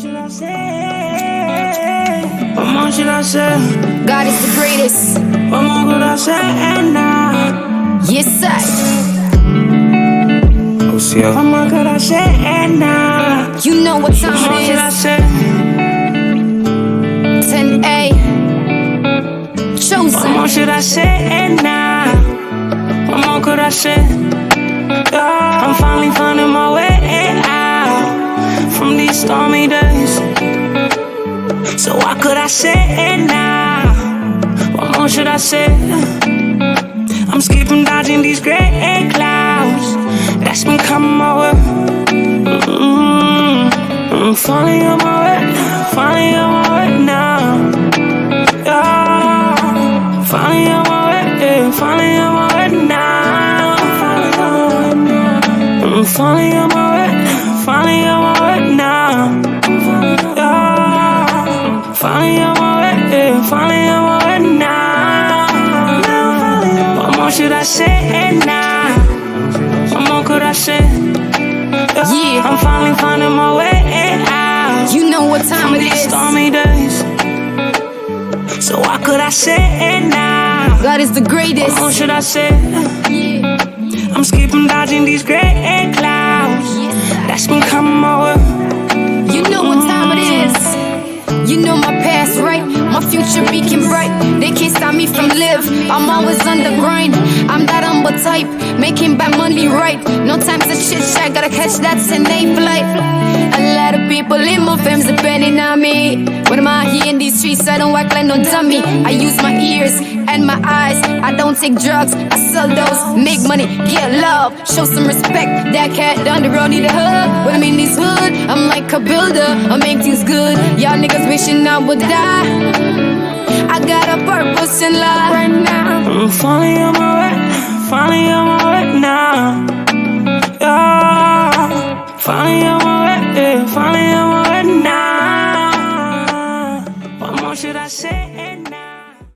should I say? What more should I say? God is the greatest. What more could I say now? Yes, sir. Oh, see ya. What more could I say now? You know what time What more it should I is. say? 10A. What Chosen. more should I say now? What more could I say? Yeah, I'm finally finding my way out from these stormy days. So what could I say now? What more should I say? I'm skipping, dodging these gray clouds that's been coming my way. I'm finally on my way, finally on my way now. Yeah, finally on my way, finally on my way now. I'm finally on my way, finally on my way now. Yeah, finally on my way, finally on my way now. What more should I say now? What more could I say? Yeah. I'm finally finding my way out. You know what time it These is. stormy days. So what could I say now? God is the What more greatest. should I say? Yeah. I'm skipping, dodging these gray clouds that's been coming my way. You know what time it is. You know my past, right? My future beacon bright. They can't stop me from live. I'm always on the grind. I'm that humble type, making back money right. No time to chit chat, gotta catch that 10-day flight. A lot of people in my fams depending on me. When I'm out here in these streets, I don't act like no dummy. I use my ears and my eyes. I don't take drugs, I sell those. Make money, get love, show some respect. That cat down the road need a hug. When I'm in this hood, I'm like a builder. I make things good. Y'all niggas wishing I would die. I got a purpose in life right now. I'm finally on my way, finally on my way now. Yeah, finally on my way, finally on my way.